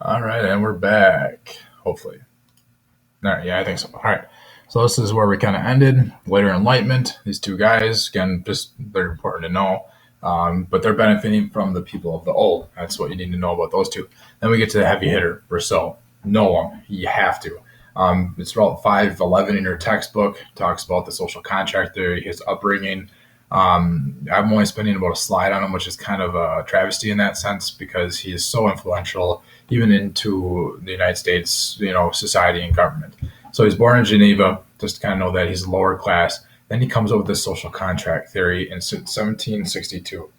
All right, and we're back. Hopefully. All right, yeah, I think so. All right. So this is where we kind of ended. Later enlightenment. These two guys, again, just they're important to know. But they're benefiting from the people of the old. That's what you need to know about those two. Then we get to the heavy hitter, Rousseau. No one. You have to. It's about 511 in your textbook. Talks about the social contract theory, his upbringing. I'm only spending about a slide on him, which is kind of a travesty in that sense because he is so influential, even into the United States, society and government. So he's born in Geneva, just to kind of know that he's lower class. Then he comes up with this social contract theory in 1762.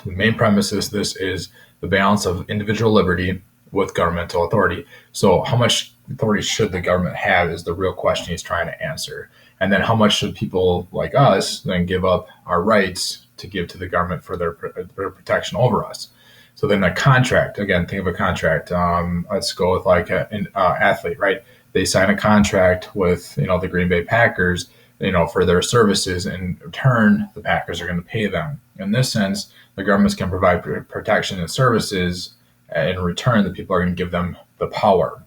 The main premise is this is the balance of individual liberty with governmental authority. So, how much authority should the government have is the real question he's trying to answer. And then, how much should people like us then give up our rights to give to the government for their protection over us? So then the contract, again, think of a contract. Let's go with like an athlete, right? They sign a contract with, the Green Bay Packers, for their services. In return, the Packers are going to pay them. In this sense, the governments can provide protection and services. In return, the people are going to give them the power.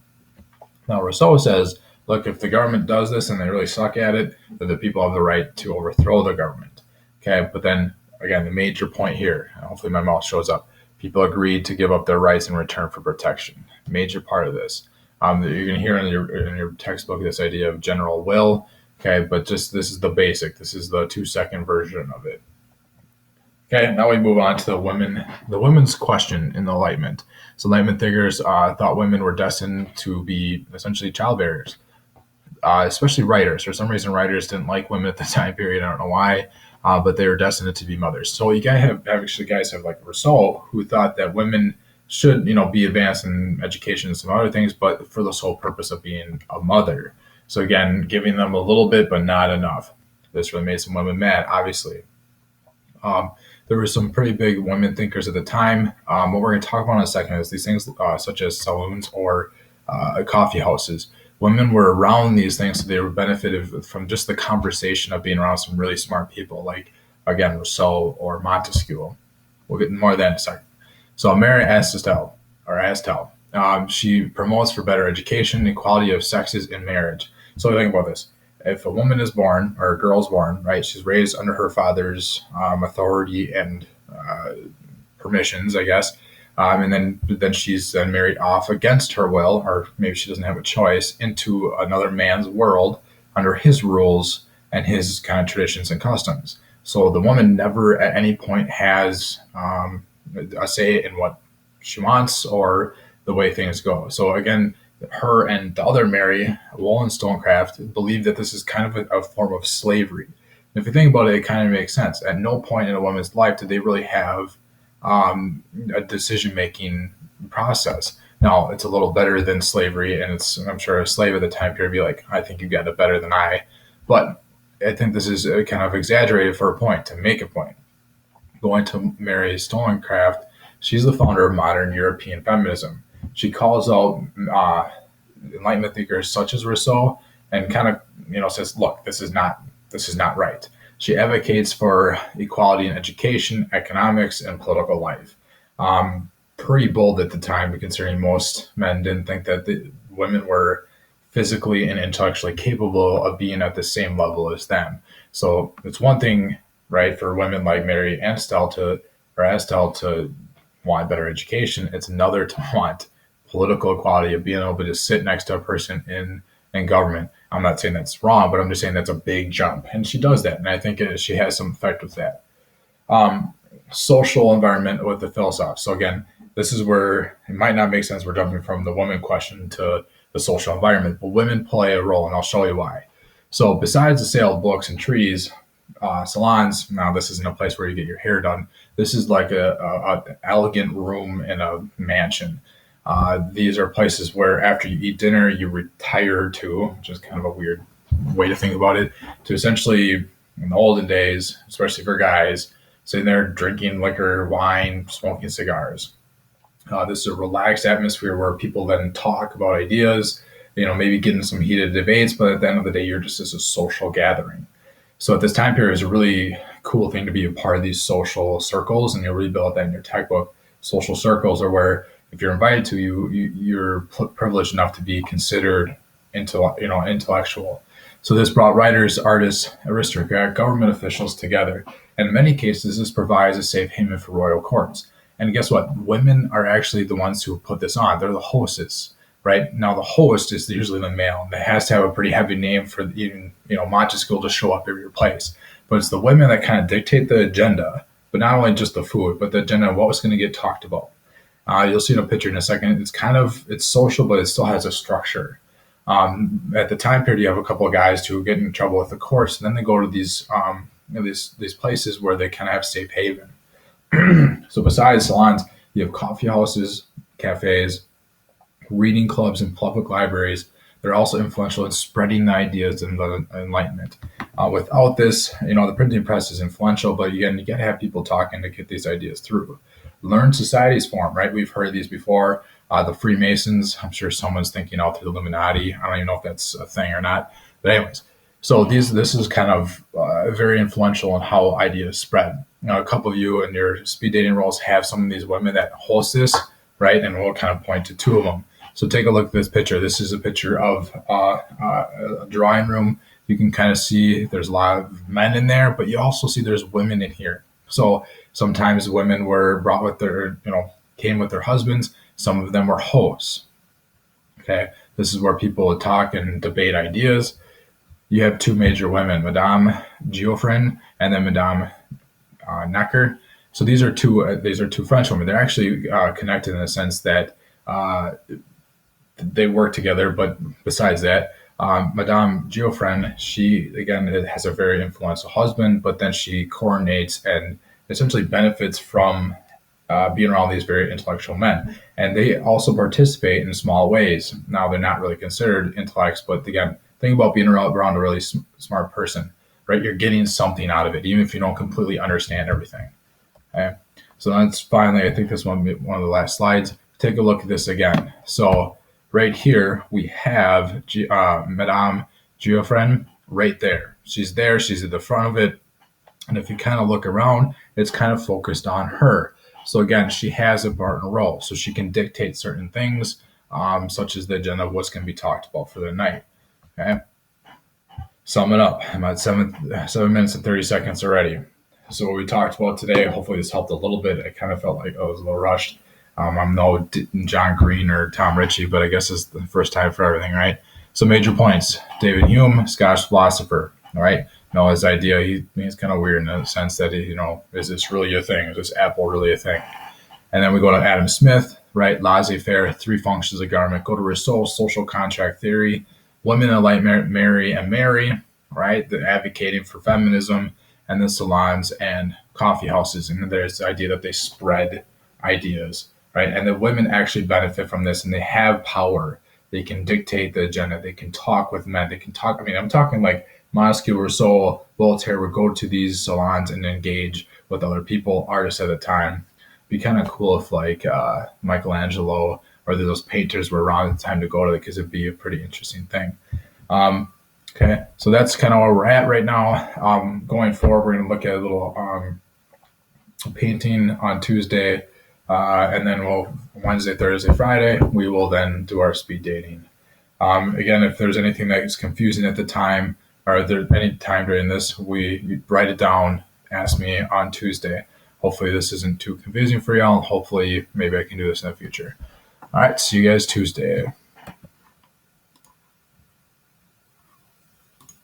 Now, Rousseau says, look, if the government does this and they really suck at it, then the people have the right to overthrow the government. Okay, but then again, the major point here, hopefully my mouth shows up. People agreed to give up their rights in return for protection. Major part of this. You're going to hear in your textbook this idea of general will. Okay, but just this is the basic. This is the 2-second version of it. Okay, now we move on to the women's question in the Enlightenment. So Enlightenment thinkers thought women were destined to be essentially childbearers, especially writers. For some reason, writers didn't like women at the time period. I don't know why, but they were destined to be mothers. So you guys have like Rousseau, who thought that women should, be advanced in education and some other things, but for the sole purpose of being a mother. So again, giving them a little bit, but not enough. This really made some women mad, obviously. There were some pretty big women thinkers at the time. What we're going to talk about in a second is these things such as saloons or coffee houses. Women were around these things, so they were benefited from just the conversation of being around some really smart people, like, again, Rousseau or Montesquieu. We'll get more of that in a second. So Mary Astel, she promotes for better education, equality of sexes in marriage. So think about this. If a woman is born or a girl is born, right, she's raised under her father's authority and permissions, I guess, and then she's then married off against her will, or maybe she doesn't have a choice, into another man's world under his rules and his kind of traditions and customs. So the woman never at any point has a say in what she wants or the way things go. So again, her and the other Mary Wollstonecraft believe that this is kind of a form of slavery. And if you think about it, it kind of makes sense. At no point in a woman's life did they really have a decision-making process. Now, it's a little better than slavery, and I'm sure a slave at the time period would be like, I think you got it better than I. But I think this is kind of exaggerated for a point, to make a point. Going to Mary Wollstonecraft, she's the founder of modern European feminism. She calls out Enlightenment thinkers such as Rousseau and kind of says, look, this is not right. She advocates for equality in education, economics, and political life. Pretty bold at the time, considering most men didn't think that the women were physically and intellectually capable of being at the same level as them. So it's one thing, right, for women like Mary Astel to want better education. It's another to want political equality of being able to just sit next to a person in government. I'm not saying that's wrong, but I'm just saying that's a big jump. And she does that. And I think she has some effect with that. Social environment with the philosophy. So again, this is where it might not make sense. We're jumping from the woman question to the social environment, but women play a role, and I'll show you why. So besides the sale of books and trees, salons, now this isn't a place where you get your hair done. This is like a elegant room in a mansion. These are places where after you eat dinner, you retire to, which is kind of a weird way to think about it, to essentially, in the olden days, especially for guys, sitting there drinking liquor, wine, smoking cigars. This is a relaxed atmosphere where people then talk about ideas, maybe get in some heated debates, but at the end of the day, you're just as a social gathering. So at this time period, it's a really cool thing to be a part of these social circles, and you'll read about that in your textbook. Social circles are where if you're invited to, you're privileged enough to be considered intellectual. So this brought writers, artists, aristocrats, government officials together. And in many cases, this provides a safe haven for royal courts. And guess what? Women are actually the ones who put this on. They're the hostess, right? Now, the host is usually the male. That has to have a pretty heavy name for even, Montesquieu to show up at your place. But it's the women that kind of dictate the agenda, but not only just the food, but the agenda of what was going to get talked about. You'll see in a picture in a second. It's social, but it still has a structure. At the time period, you have a couple of guys who get in trouble with the course, and then they go to these places where they kind of have safe haven. So besides salons, you have coffee houses, cafes, reading clubs, and public libraries. They're also influential in spreading the ideas and the Enlightenment. Without this, the printing press is influential, but again, you got to have people talking to get these ideas through. Learned societies form, right? We've heard these before. The Freemasons, I'm sure someone's thinking out to the Illuminati. I don't even know if that's a thing or not. But anyways, so this is kind of very influential in how ideas spread. A couple of you in your speed dating roles have some of these women that host this, right? And we'll kind of point to two of them. So take a look at this picture. This is a picture of a drawing room. You can kind of see there's a lot of men in there, but you also see there's women in here. So sometimes women were brought with came with their husbands. Some of them were hosts. Okay, this is where people would talk and debate ideas. You have two major women, Madame Geoffrin and then Madame Necker. So these are two French women. They're actually connected in the sense that they work together. But besides that, Madame Geoffrin, she again has a very influential husband, but then she coordinates and essentially benefits from being around these very intellectual men. And they also participate in small ways. Now, they're not really considered intellects, but again, think about being around a really smart person, right? You're getting something out of it, even if you don't completely understand everything. Okay? So that's finally, I think this one of the last slides. Take a look at this again. So right here, we have Madame Geoffrin right there. She's there. She's at the front of it. And if you kind of look around, it's kind of focused on her. So again, she has a part in a role. So she can dictate certain things, such as the agenda of what's going to be talked about for the night. Okay. Sum it up. I'm at 7 minutes and 30 seconds already. So what we talked about today, hopefully this helped a little bit. I kind of felt like I was a little rushed. I'm no John Green or Tom Ritchie, but I guess it's the first time for everything, right? So major points. David Hume, Scottish philosopher, all right? His idea, he's kind of weird in the sense that, is this really a thing? Is this apple really a thing? And then we go to Adam Smith, right? Laissez-faire, three functions of government. Go to Rousseau, social contract theory. Women in light, Mary and Mary, right? The advocating for feminism, and the salons and coffee houses. And there's the idea that they spread ideas, right? And the women actually benefit from this, and they have power. They can dictate the agenda. They can talk with men. They can talk. I'm talking like Montesquieu, Rousseau, Voltaire would go to these salons and engage with other people, artists at the time. It'd be kind of cool if Michelangelo or those painters were around at the time to go to it, because it'd be a pretty interesting thing. Okay, so that's kind of where we're at right now. Going forward, we're going to look at a little painting on Tuesday, and then Wednesday, Thursday, Friday, we will then do our speed dating. Again, if there's anything that is confusing at the time, or if there's any time during this, you write it down, ask me on Tuesday. Hopefully this isn't too confusing for y'all. Hopefully maybe I can do this in the future. All right, see you guys Tuesday.